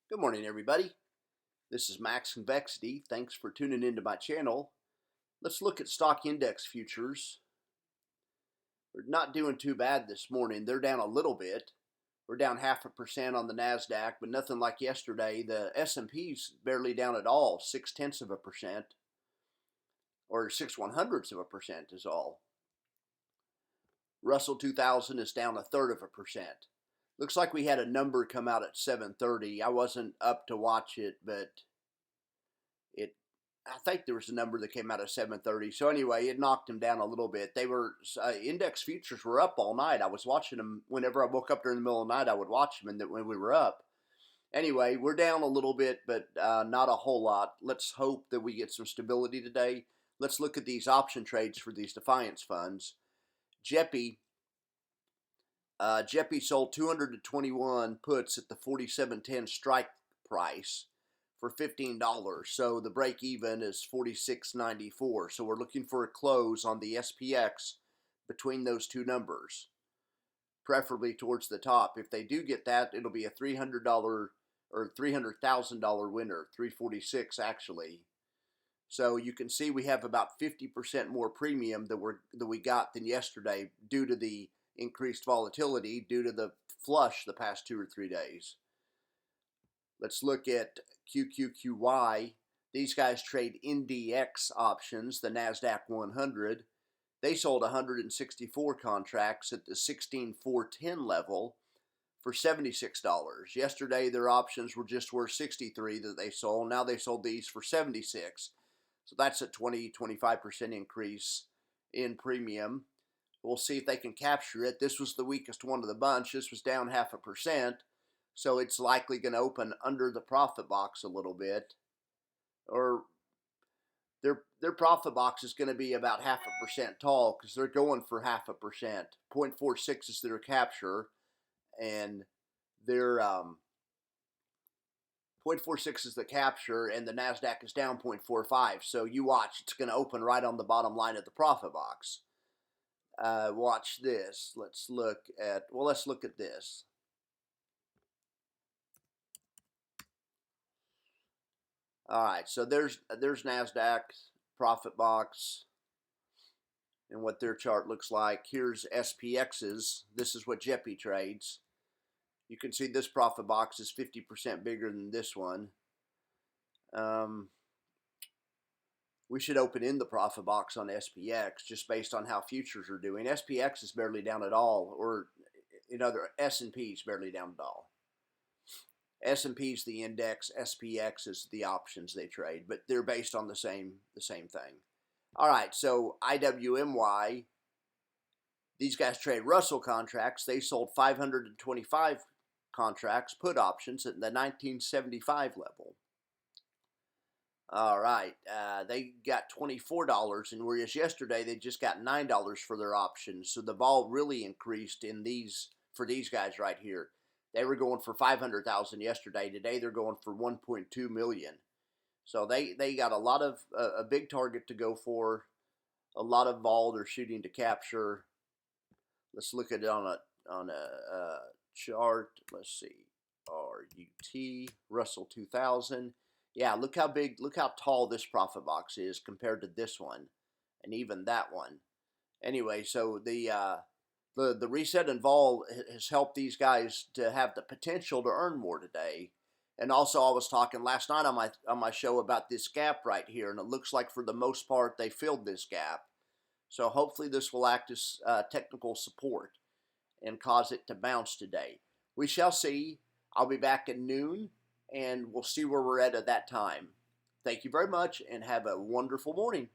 Good morning, everybody. This is Max Convexity. Thanks for tuning into my channel. Let's look at stock index futures. We're not doing too bad this morning. They're down a little bit. We're down 0.5% on the Nasdaq, but nothing like yesterday. The S&P's barely down at all, 0.6%, or 0.6% is all. Russell 2000 is down 0.33%. Looks like we had a number come out at 7:30. I wasn't up to watch it, but I think there was a number that came out at 7:30. So anyway, it knocked them down a little bit. They were index futures were up all night. I was watching them whenever I woke up during the middle of the night. I would watch them, and when we were up. Anyway, we're down a little bit, but not a whole lot. Let's hope that we get some stability today. Let's look at these option trades for these Defiance funds. JEPY. JEPY sold 221 puts at the 47.10 strike price for $15. So the break even is $46.94. So we're looking for a close on the SPX between those two numbers, preferably towards the top. If they do get that, it'll be a $300 or $300,000 winner, 346 actually. So you can see we have about 50% more premium that we got than yesterday due to the increased volatility due to the flush the past 2 or 3 days. Let's look at QQQY. These guys trade NDX options, the Nasdaq 100. They sold 164 contracts at the 16,410 level for $76. Yesterday their options were just worth 63 that they sold. Now they sold these for 76. So that's a 20-25% increase in premium. We'll see if they can capture it. This was the weakest one of the bunch. This was down 0.5%. So it's likely going to open under the profit box a little bit. Or their profit box is going to be about 0.5% tall because they're going for 0.5%. 0.46 is their capture. And their 0.46 is the capture, and the Nasdaq is down 0.45. So you watch, it's going to open right on the bottom line of the profit box. Watch this. Let's look at this. All right, so there's Nasdaq's profit box and what their chart looks like. Here's SPX's. This is what JEPY trades. You can see this profit box is 50% bigger than this one. We should open in the profit box on SPX just based on how futures are doing. SPX is barely down at all, or S&P is barely down at all. S&P is the index, SPX is the options they trade, but they're based on the same thing. All right, so IWMY, these guys trade Russell contracts. They sold 525 contracts, put options at the 1975 level. All right, they got $24, and whereas yesterday they just got $9 for their options. So the vol really increased for these guys right here. They were going for 500,000 yesterday. Today they're going for 1.2 million. So they got a big target to go for, a lot of vol they're shooting to capture. Let's look at it on a chart. Let's see, RUT Russell 2000. Yeah, look how tall this profit box is compared to this one, and even that one. Anyway, so the reset in vol has helped these guys to have the potential to earn more today. And also, I was talking last night on my show about this gap right here, and it looks like for the most part they filled this gap. So hopefully this will act as technical support and cause it to bounce today. We shall see. I'll be back at noon, and we'll see where we're at that time. Thank you very much, and have a wonderful morning.